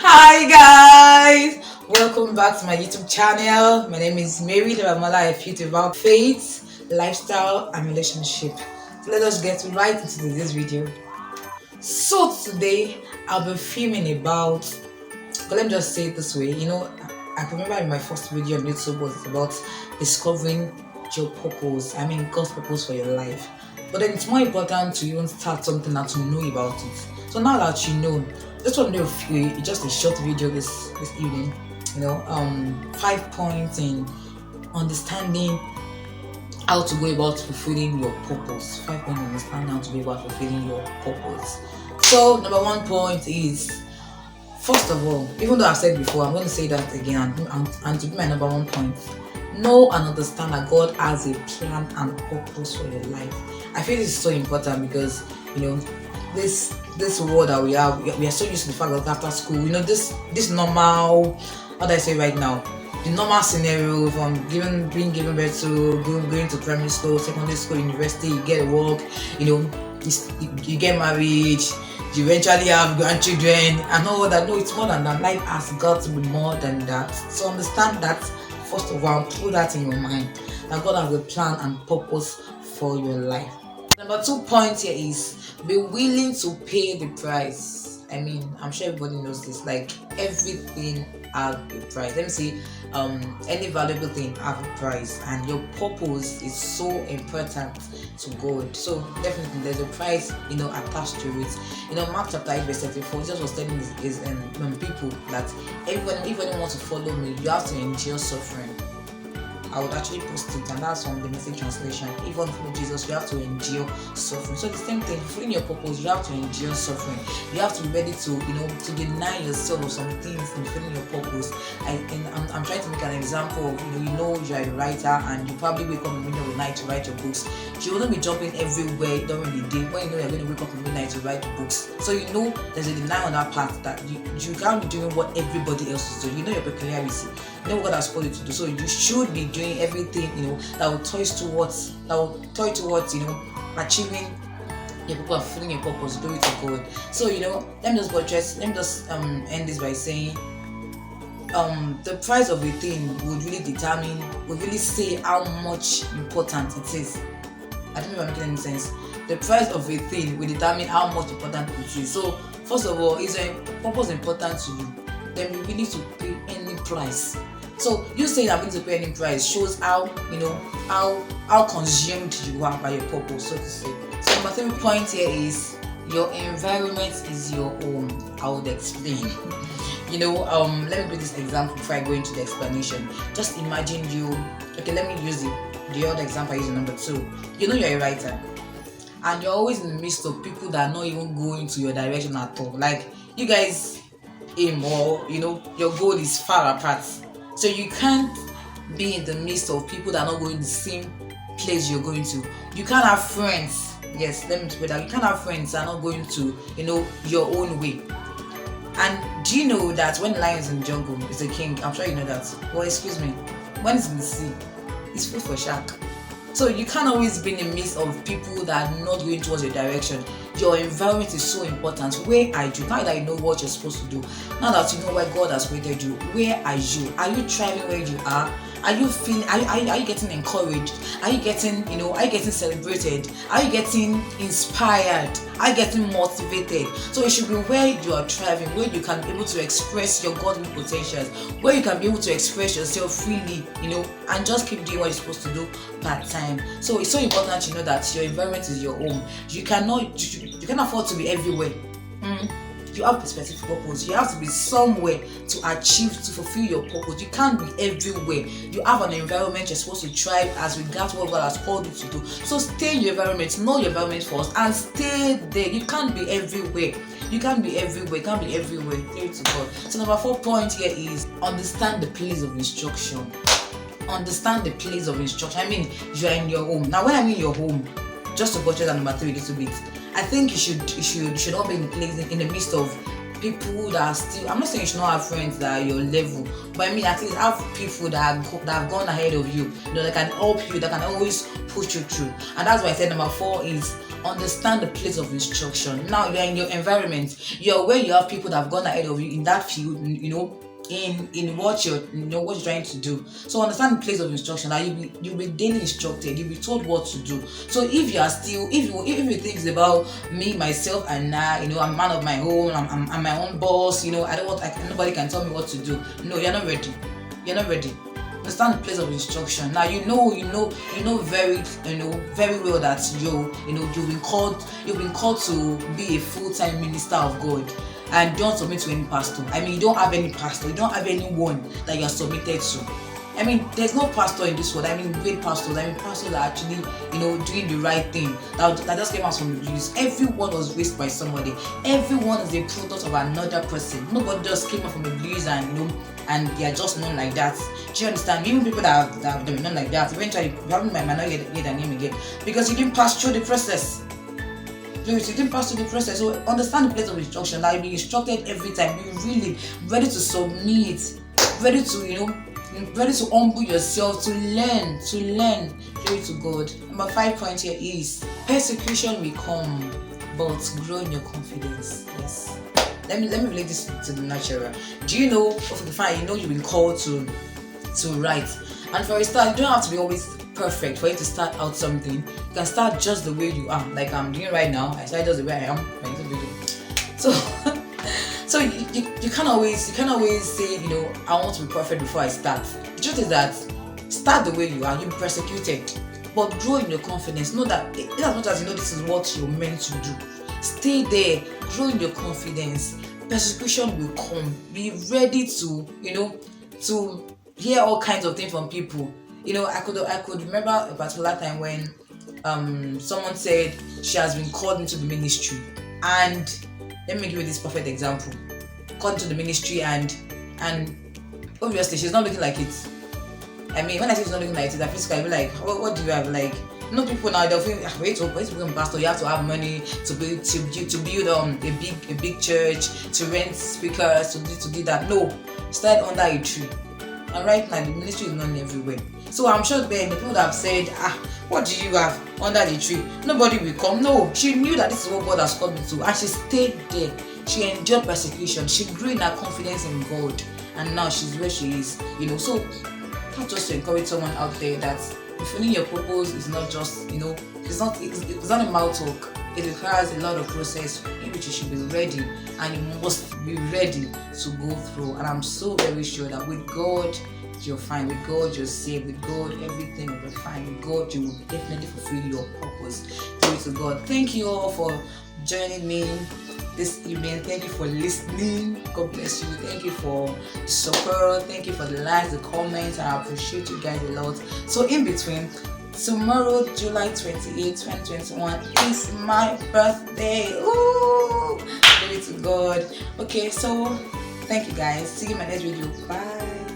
Hi guys, welcome back to my YouTube channel. My name is Mary the Ramala. I feel about faith, lifestyle, and relationship. So let us get right into this video. So today I'll be filming about. Let me just say it this way. I can remember in my first video on YouTube was about discovering your purpose. I mean God's purpose for your life. But then it's more important to even start something and to know about it. So now that you know, just want to do just a short video this evening. 5 points in understanding how to go about fulfilling your purpose. 5 points in understanding how to go about fulfilling your purpose. So number 1 point is, first of all, even though I've said before, I'm going to say that again and to be my number 1 point. Know and understand that God has a plan and purpose for your life. I feel this is so important because this world that we are so used to the fact that after school, this normal, what do I say right now, the normal scenario from being given birth to going to primary school, secondary school, university, you get work, you get married, you eventually have grandchildren and all that. No, it's more than that. Life has got to be more than that. So understand that. First of all, put that in your mind that God has a plan and purpose for your life. Number 2 point here is be willing to pay the price. I mean, I'm sure everybody knows this. Like everything has a price. Let me say, any valuable thing has a price, and your purpose is so important to God. So definitely, there's a price attached to it. Mark chapter 8 verse 34. Jesus was telling his people that if anyone wants to follow me, you have to endure suffering. I would actually post it, and that's from the Message translation. Even for Jesus, you have to endure suffering. So the same thing, fulfilling your purpose, you have to endure suffering. You have to be ready to deny yourself of some things in fulfilling your purpose. I'm trying to make an example of you're a writer and you probably wake up in the middle of the night to write your books. You wouldn't be jumping everywhere during the day when you're going to wake up in the midnight to write your books. So there's a denial on that part that you can't be doing what everybody else is doing. Your peculiarity. What God has called you to do. So you should be doing everything that will toy towards achieving your purpose, fulfilling your purpose. Glory to God. So let me just end this by saying the price of a thing would really say how much important it is. I don't know if I'm making any sense. The price of a thing will determine how much important it is. So first of all, is a purpose important to you? Then you need to pay any price. So you saying I'm going to pay any price shows how consumed you are by your purpose, so to say. So number 3 point here is your environment is your home. I would explain. Let me do this example before I go into the explanation. Just imagine let me use the other example I use in number 2. You're a writer, and you're always in the midst of people that are not even going to your direction at all. Like you guys aim or your goal is far apart. So you can't be in the midst of people that are not going the same place you're going to. You can't have friends. Yes, let me put that. You can't have friends that are not going to, your own way. And do you know that when lion is in the jungle, it's a king? I'm sure you know that. Well, excuse me. When it's in the sea, it's food for shark. So you can't always be in the midst of people that are not going towards your direction. Your environment is so important. Where are you? Now that you know what you're supposed to do, now that you know where God has created you, where are you? Are you thriving where you are? Are you feeling? Are you getting encouraged? Are you getting celebrated? Are you getting inspired? Are you getting motivated? So it should be where you are thriving, where you can be able to express your godly potentials, where you can be able to express yourself freely, and just keep doing what you're supposed to do part time. So it's so important to know that your environment is your home. You can't afford to be everywhere. You have a specific purpose. You have to be somewhere to fulfill your purpose. You can't be everywhere. You have an environment you're supposed to thrive as regards what God has called you to do. So stay in your environment, know your environment first, and stay there. You can't be everywhere. You can't be everywhere. Glory to God. So number 4 point here is understand the place of instruction. Understand the place of instruction. I mean, you are in your home. Now, when I mean your home, just to butcher that number 3 a little bit, I think you should not be in the midst of people that are still. I'm not saying you should not have friends that are your level, but I mean at least have people that have gone ahead of you. That can help you, that can always push you through. And that's why I said number 4 is understand the place of instruction. Now you're in your environment, you're where you have people that have gone ahead of you in that field, in what you're trying to do. So understand the place of instruction. That you'll be daily instructed, you'll be told what to do. So if you are still, if you think it's about me, myself, and I'm a man of my own, I'm my own boss, I don't want, nobody can tell me what to do. No, you're not ready. Understand the place of instruction. Now you know very well that you've been called to be a full-time minister of God, and don't submit to any pastor. You don't have any pastor, you don't have anyone that you are submitted to. There's no pastor in this world. Great pastors. Pastors that are actually, doing the right thing. That just came out from the blues. Everyone was raised by somebody. Everyone is a product of another person. Nobody just came out from the blues and they are just known like that. Do you understand? Even people that have been known like that, eventually, probably might not get their name again because you didn't pass through the process. So understand the place of instruction. That you'll be instructed every time. Be really ready to submit, ready to humble yourself, to learn. Glory to God. Number 5 point here is persecution will come, but grow in your confidence. Yes. Let me relate this to the natural. Do you know? Okay, fine. You've been called to write, and for a start, you don't have to be always perfect for you to start out something. You can start just the way you are, like I'm doing right now. I started just the way I am. So you can't always say, I want to be perfect before I start. The truth is that start the way you are. You'll be persecuted, but grow in your confidence. Know that in as much as this is what you're meant to do, stay there. Grow in your confidence. Persecution will come. Be ready to to hear all kinds of things from people. I could remember a particular time when someone said she has been called into the ministry, and let me give you this perfect example. Called into the ministry and obviously she's not looking like it. When I say she's not looking like it, I physically be like, what do you have? People now, they'll think, wait to become a pastor, you have to have money to build a big church, to rent speakers, to do that. No, start under a tree. And right now the ministry is known everywhere. So I'm sure then the people that have said, what do you have under the tree? Nobody will come. No, she knew that this is what God has called me to, and she stayed there. She endured persecution. She grew in her confidence in God, and now she's where she is. So that's just to encourage someone out there that fulfilling your purpose is not just, it's not a mouth talk. It requires a lot of process in which you should be ready, and you must be ready to go through. And I'm so very sure that with God, you're fine. With God, you're safe. With God, everything will be fine. With God, you will definitely fulfill your purpose. Glory to God. Thank you all for joining me this evening. Thank you for listening. God bless you. Thank you for the support. Thank you for the likes, the comments. I appreciate you guys a lot. So in between, tomorrow, July 28, 2021 is my birthday. Ooh, glory to God. Okay, so thank you guys. See you in my next video. Bye.